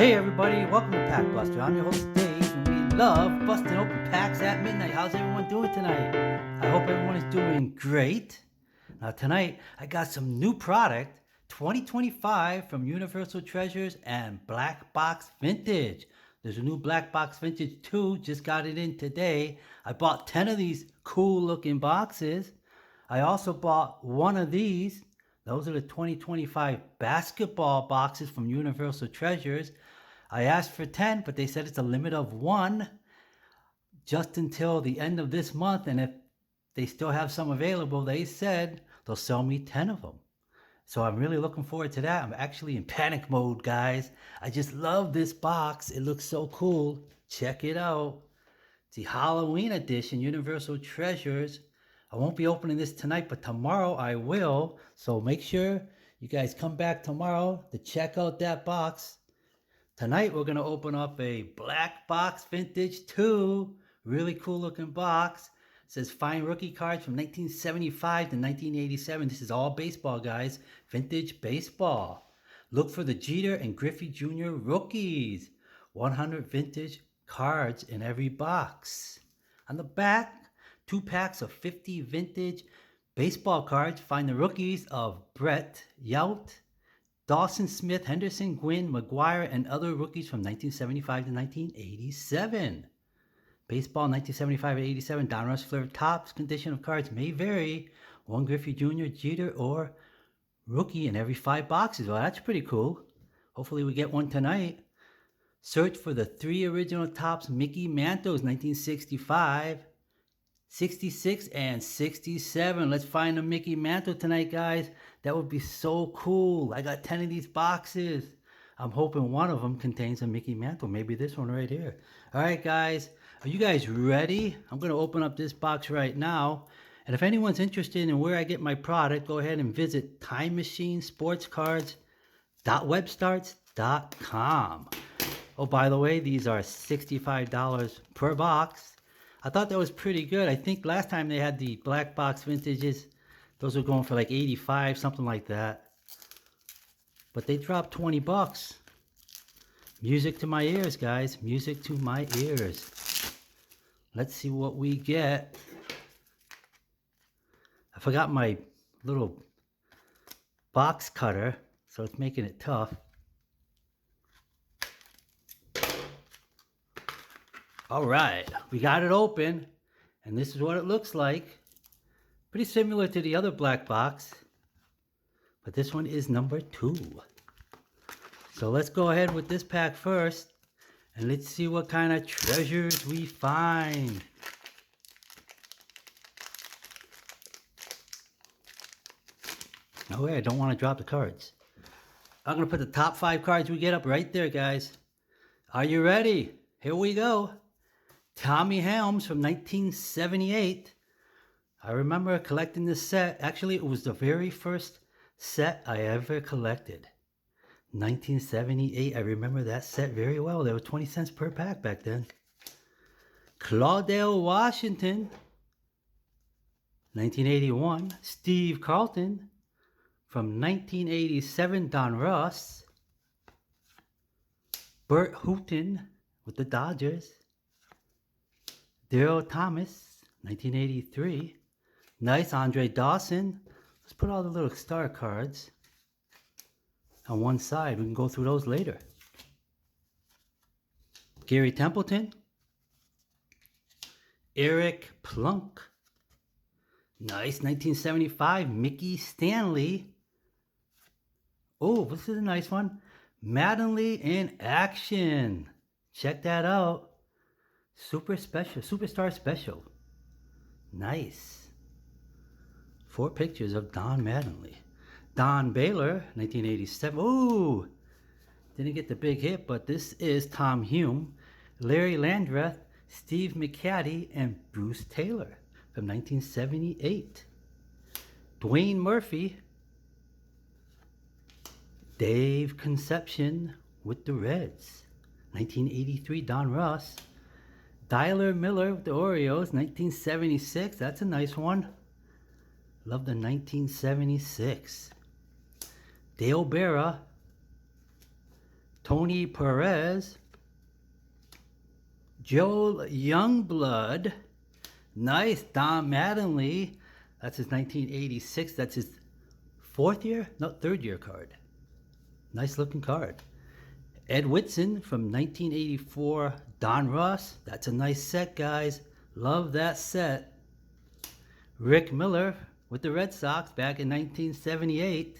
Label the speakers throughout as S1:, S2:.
S1: Hey everybody, welcome to Pack Buster. I'm your host Dave, and we love busting open packs at midnight. How's everyone doing tonight? I hope everyone is doing great. Now tonight, I got some new product, 2025 from Universal Treasures and Black Box Vintage. There's a new Black Box Vintage 2, just got it in today. I bought 10 of these cool looking boxes. I also bought one of these. Those are the 2025 basketball boxes from Universal Treasures. I asked for 10, but they said it's a limit of 1 just until the end of this month. And if they still have some available, they said they'll sell me 10 of them. So I'm really looking forward to that. I'm actually in panic mode, guys. I just love this box. It looks so cool. Check it out. It's the Halloween edition, Universal Treasures. I won't be opening this tonight, but tomorrow I will. So make sure you guys come back tomorrow to check out that box. Tonight we're going to open up a Black Box Vintage 2. Really cool looking box. It says fine rookie cards from 1975 to 1987. This is all baseball, guys. Vintage baseball. Look for the Jeter and Griffey Jr. rookies. 100 vintage cards in every box. On the back, 2 packs of 50 vintage baseball cards. Find the rookies of Brett Yout, Dawson Smith, Henderson, Gwynn, McGuire, and other rookies from 1975 to 1987. Baseball 1975 to 87, Donruss Flair tops. Condition of cards may vary. 1 Griffey Jr., Jeter, or rookie in every 5 boxes. Well, that's pretty cool. Hopefully we get one tonight. Search for the 3 original tops Mickey Mantles, 1965, 66, and 67. Let's find a Mickey Mantle tonight, guys. That would be so cool. I got 10 of these boxes. I'm hoping one of them contains a Mickey Mantle. Maybe this one right here. All right, guys. Are you guys ready? I'm going to open up this box right now. And if anyone's interested in where I get my product, go ahead and visit timemachinesportscards.webstarts.com. Oh, by the way, these are $65 per box. I thought that was pretty good. I think last time they had the Black Box Vintages, those were going for like 85, something like that. But they dropped 20 bucks. Music to my ears, guys. Music to my ears. Let's see what we get. I forgot my little box cutter, so it's making it tough. All right, we got it open, and this is what it looks like. Pretty similar to the other black box, but this one is number 2. So let's go ahead with this pack first, and let's see what kind of treasures we find. Oh, wait, I don't want to drop the cards. I'm going to put the top 5 cards we get up right there, guys. Are you ready? Here we go. Tommy Helms from 1978. I remember collecting this set. Actually, it was the very first set I ever collected. 1978. I remember that set very well. There were 20 cents per pack back then. Claudell Washington. 1981. Steve Carlton. From 1987, Donruss. Bert Hooton with the Dodgers. Daryl Thomas, 1983. Nice, Andre Dawson. Let's put all the little star cards on one side. We can go through those later. Gary Templeton. Eric Plunk. Nice, 1975. Mickey Stanley. Oh, this is a nice one. Mattingly in action. Check that out. Super special, superstar special. Nice. 4 pictures of Don Mattingly. Don Baylor, 1987. Ooh, didn't get the big hit, but this is Tom Hume, Larry Landreth, Steve McCaddy, and Bruce Taylor from 1978. Dwayne Murphy, Dave Conception with the Reds, 1983. Donruss. Tyler Miller with the Orioles, 1976. That's a nice one. Love the 1976. Dale Berra. Tony Perez. Joel Youngblood. Nice. Don Mattingly. That's his 1986. That's his third year card. Nice looking card. Ed Whitson from 1984. Don Ross. That's a nice set, guys. Love that set. Rick Miller with the Red Sox back in 1978.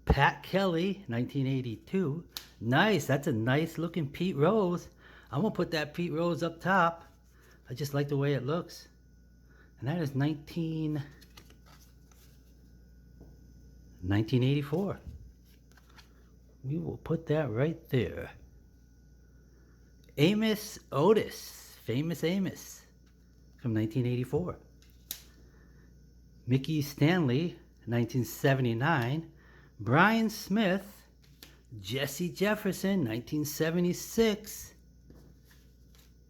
S1: Pat Kelly, 1982. Nice. That's a nice looking Pete Rose. I'm going to put that Pete Rose up top. I just like the way it looks. And that is 1984. We will put that right there. Amos Otis, famous Amos, from 1984. Mickey Stanley, 1979. Brian Smith, Jesse Jefferson, 1976.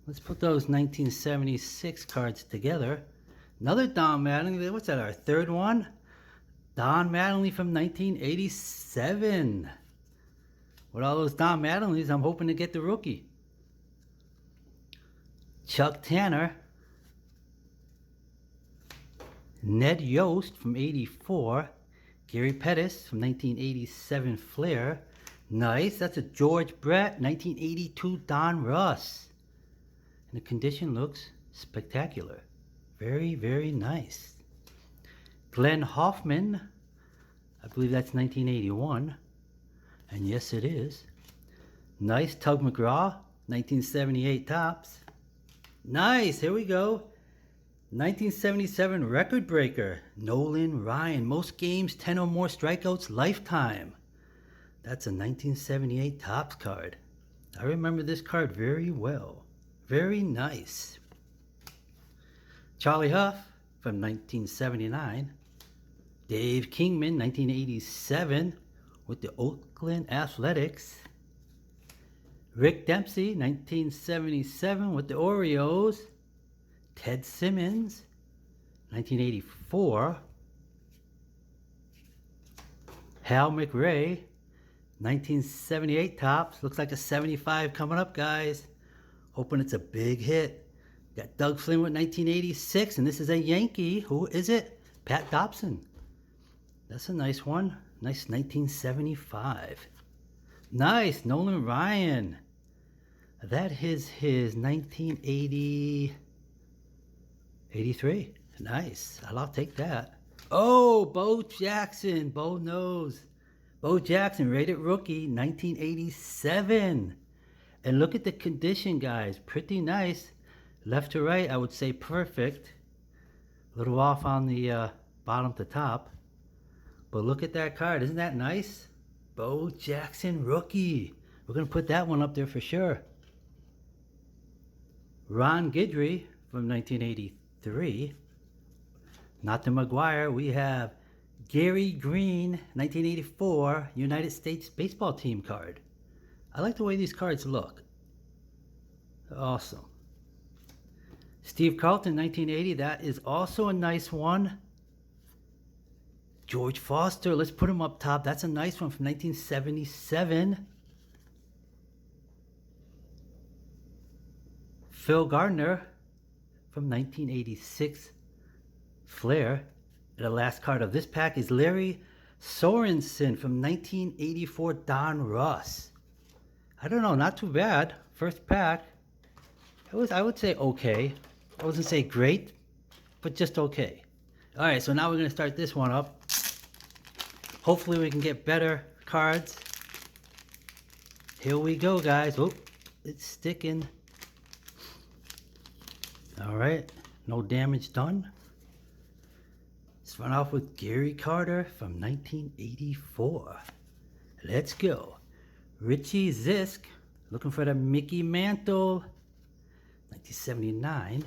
S1: Let's put those 1976 cards together. Another Don Mattingly. What's that, our third one? Don Mattingly from 1987. With all those Don Mattingleys, I'm hoping to get the rookie. Chuck Tanner. Ned Yost from 84. Gary Pettis from 1987 Flair. Nice. That's a George Brett, 1982 Don Russ. And the condition looks spectacular. Very, very nice. Glenn Hoffman. I believe that's 1981. And yes, it is. Nice. Tug McGraw, 1978 Topps. Nice. Here we go. 1977 record breaker. Nolan Ryan. Most games, 10 or more strikeouts, lifetime. That's a 1978 Topps card. I remember this card very well. Very nice. Charlie Huff from 1979. Dave Kingman, 1987, with the Oakland Athletics. Rick Dempsey, 1977, with the Orioles. Ted Simmons, 1984. Hal McRae, 1978 Topps. Looks like a 75 coming up, guys. Hoping it's a big hit. Got Doug Flynn with 1986, and this is a Yankee. Who is it? Pat Dobson. That's a nice one. Nice 1975. Nice. Nolan Ryan. That is his 1983. Nice. I'll take that. Oh, Bo Jackson. Bo knows. Bo Jackson, rated rookie, 1987. And look at the condition, guys. Pretty nice. Left to right, I would say perfect. A little off on the bottom to top. But look at that card. Isn't that nice? Bo Jackson rookie. We're going to put that one up there for sure. Ron Guidry from 1983. Not the McGuire. We have Gary Green, 1984, United States baseball team card. I like the way these cards look. Awesome. Steve Carlton, 1980. That is also a nice one. George Foster. Let's put him up top. That's a nice one from 1977. Phil Gardner from 1986. Flair. And the last card of this pack is Larry Sorensen from 1984 Don Ross. I don't know, not too bad. First pack. It was, I would say, okay. I wasn't say great, but just okay. All right, so now we're going to start this one up. Hopefully we can get better cards. Here we go, guys. Oh, it's sticking. All right, no damage done. Let's run off with Gary Carter from 1984. Let's go. Richie Zisk, looking for the Mickey Mantle, 1979.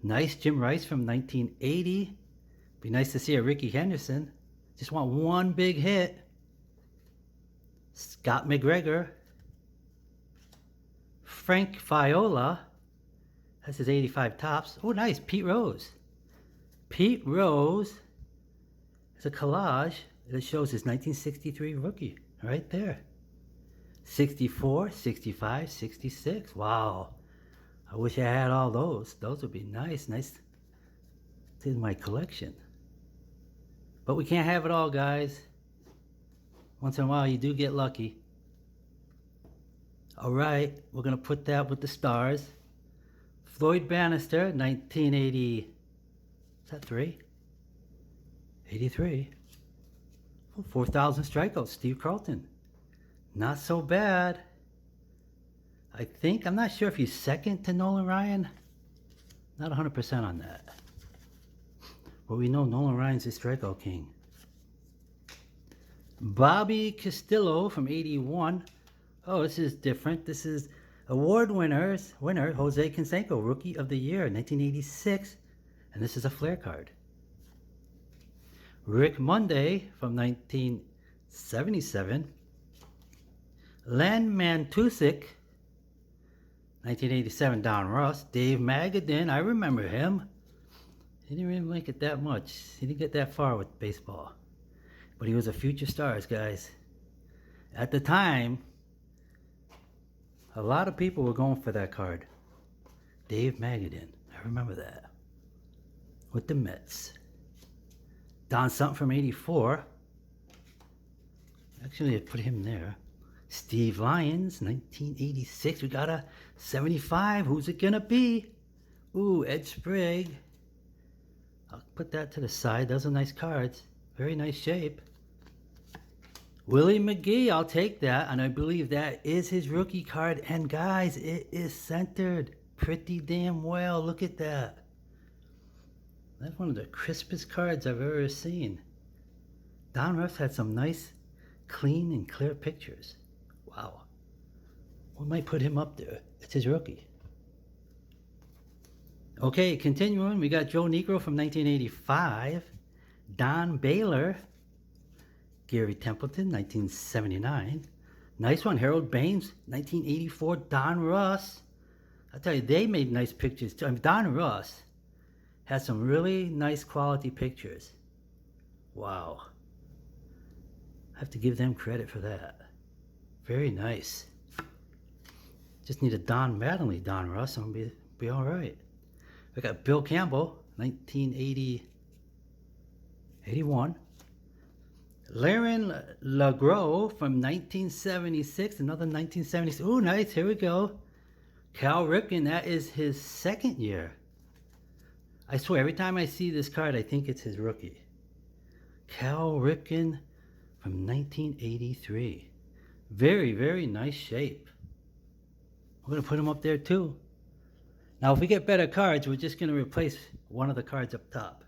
S1: Nice Jim Rice from 1980. Be nice to see a Ricky Henderson. Just want one big hit. Scott McGregor. Frank Viola. That's his 85 Topps. Oh, nice. Pete Rose. Pete Rose. It's a collage that shows his 1963 rookie right there. 64, 65, 66. Wow. I wish I had all those. Those would be nice. Nice to my collection. But we can't have it all, guys. Once in a while, you do get lucky. All right, we're going to put that with the stars. Floyd Bannister, 1980. Is that 3? 83. 4,000 strikeouts, Steve Carlton. Not so bad. I think, I'm not sure if he's second to Nolan Ryan. Not 100% on that. But we know Nolan Ryan's the strikeout king. Bobby Castillo from 81. Oh, this is different. This is award winner Jose Canseco, Rookie of the Year, 1986. And this is a flare card. Rick Monday from 1977. Len Mantusik, 1987, Don Russ. Dave Magadan, I remember him. He didn't really make it that much. He didn't get that far with baseball. But he was a future stars, guys. At the time, a lot of people were going for that card. Dave Magadan, I remember that. With the Mets. Don Sutton from 84. Actually, I put him there. Steve Lyons, 1986. We got a 75. Who's it gonna be? Ooh, Ed Sprague. I'll put that to the side. Those are nice cards. Very nice shape. Willie McGee, I'll take that. And I believe that is his rookie card. And guys, it is centered pretty damn well. Look at that. That's one of the crispest cards I've ever seen. Don Russ had some nice, clean and clear pictures. Wow. We might put him up there. It's his rookie. Okay, continuing. We got Joe Negro from 1985. Don Baylor. Gary Templeton, 1979. Nice one. Harold Baines, 1984. Don Russ. I'll tell you, they made nice pictures too. I mean, Don Russ has some really nice quality pictures. Wow. I have to give them credit for that. Very nice. Just need a Don Mattingly, Don Russ, and we'll be all right. We got Bill Campbell, 1980, 81. Laren LaGros from 1976, another 1976. Ooh, nice. Here we go. Cal Ripken, that is his second year. I swear, every time I see this card, I think it's his rookie. Cal Ripken from 1983. Very, very nice shape. We're going to put him up there too. Now, if we get better cards, we're just going to replace one of the cards up top.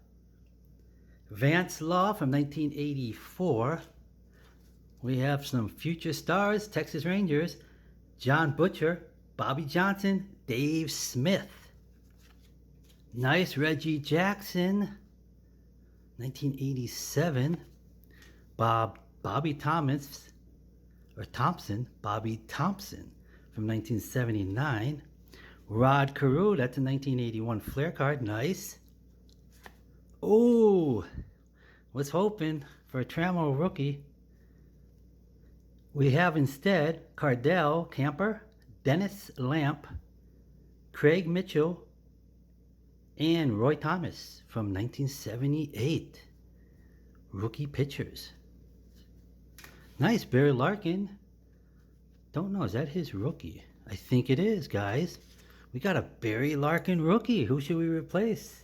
S1: Vance Law from 1984. We have some future stars, Texas Rangers. John Butcher, Bobby Johnson, Dave Smith. Nice Reggie Jackson, 1987. Bobby Thompson, Bobby Thompson from 1979. Rod Carew, that's a 1981 flare card, nice. Oh, was hoping for a Tramo rookie. We have instead Cardell Camper, Dennis Lamp, Craig Mitchell, and Roy Thomas from 1978. Rookie pitchers. Nice, Barry Larkin. Don't know, is that his rookie? I think it is, guys. We got a Barry Larkin rookie. Who should we replace?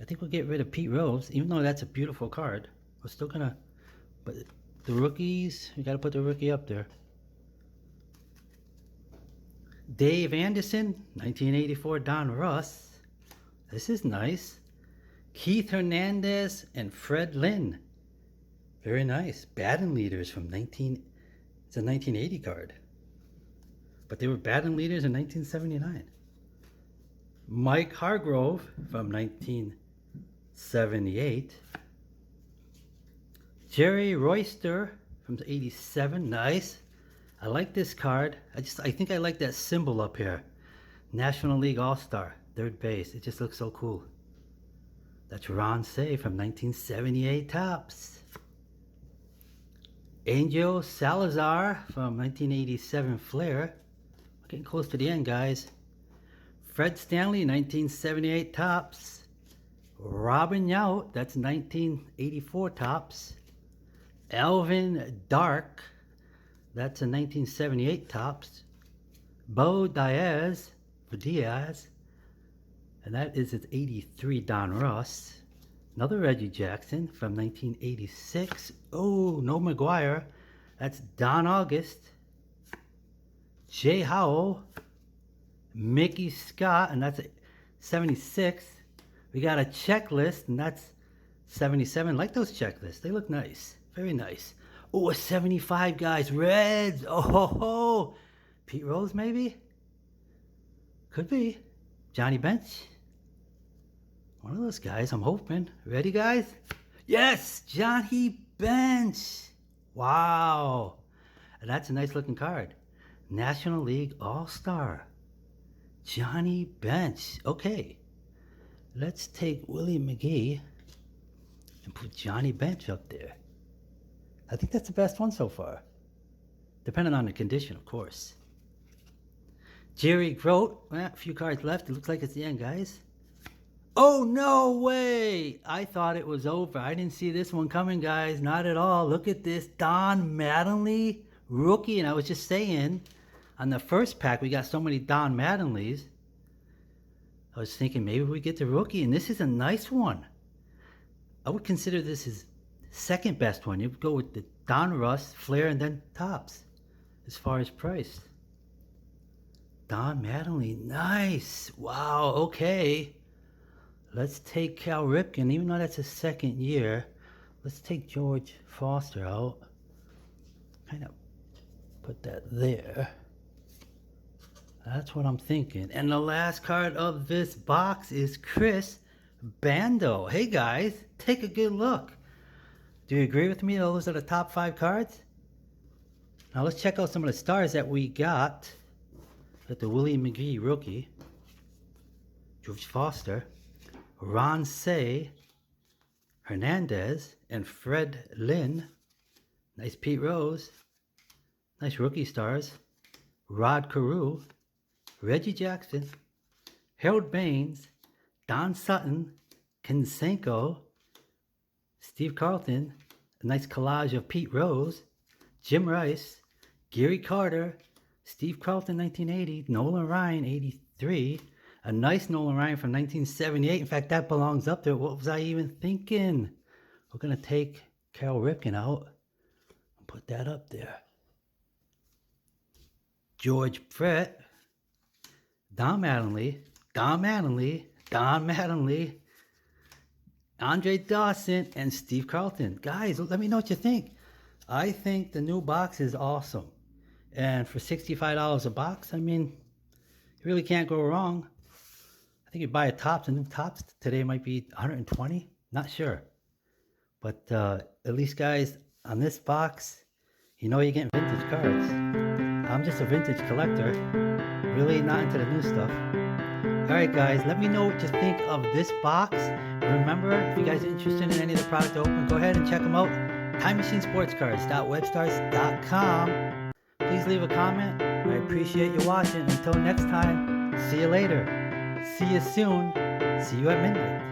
S1: I think we'll get rid of Pete Rose, even though that's a beautiful card. We're still gonna, but the rookies, we gotta put the rookie up there. Dave Anderson, 1984, Don Russ. This is nice. Keith Hernandez and Fred Lynn. Very nice. Batting leaders from it's a 1980 card. But they were batting leaders in 1979. Mike Hargrove from 1978. Jerry Royster from 87. Nice. I like this card. I think I like that symbol up here. National League All-Star, third base. It just looks so cool. That's Ron Say from 1978 Topps. Angel Salazar from 1987 Flair. We're getting close to the end, guys. Fred Stanley, 1978 Topps. Robin Yount, that's 1984 Topps. Alvin Dark, that's a 1978 Topps. Bo Diaz for Diaz, and that is its 83 Don Russ. Another Reggie Jackson from 1986. Oh, no McGuire. That's Don August. Jay Howell. Mickey Scott, and that's 76. We got a checklist, and that's 77. Like those checklists. They look nice. Very nice. Oh, a 75, guys. Reds. Oh, ho, ho. Pete Rose, maybe? Could be. Johnny Bench. One of those guys, I'm hoping. Ready, guys? Yes! Johnny Bench! Wow! And that's a nice looking card. National League All-Star. Johnny Bench. Okay. Let's take Willie McGee and put Johnny Bench up there. I think that's the best one so far. Depending on the condition, of course. Jerry Grote. Well, a few cards left. It looks like it's the end, guys. Oh, no way! I thought it was over. I didn't see this one coming, guys. Not at all. Look at this. Don Mattingly, rookie. And I was just saying, on the first pack, we got so many Don Mattingleys. I was thinking maybe we get the rookie, and this is a nice one. I would consider this his second best one. You would go with the Don Russ, Flair, and then Topps as far as price. Don Mattingly, nice. Wow, okay. Let's take Cal Ripken, even though that's his second year. Let's take George Foster out. Kind of put that there. That's what I'm thinking. And the last card of this box is Chris Bando. Hey guys, take a good look. Do you agree with me? Those are the top 5 cards. Now let's check out some of the stars that we got. With the Willie McGee rookie. George Foster. Ron Say, Hernandez, and Fred Lynn. Nice Pete Rose. Nice rookie stars. Rod Carew, Reggie Jackson, Harold Baines, Don Sutton, Kinsenko, Steve Carlton, a nice collage of Pete Rose, Jim Rice, Gary Carter, Steve Carlton 1980, Nolan Ryan 83, a nice Nolan Ryan from 1978. In fact, that belongs up there. What was I even thinking? We're going to take Cal Ripken out and put that up there. George Brett, Don Mattingly, Andre Dawson, and Steve Carlton. Guys, let me know what you think. I think the new box is awesome. And for $65 a box, I mean, you really can't go wrong. I think you buy a new Topps today might be 120. Not sure. But at least, guys, on this box, you know you're getting vintage cards. I'm just a vintage collector. Really not into the new stuff. Alright guys, let me know what you think of this box. Remember, if you guys are interested in any of the products I open, go ahead and check them out. TimeMachineSportsCards.webstars.com. Please leave a comment. I appreciate you watching. Until next time, see you later. See you soon. See you at midnight.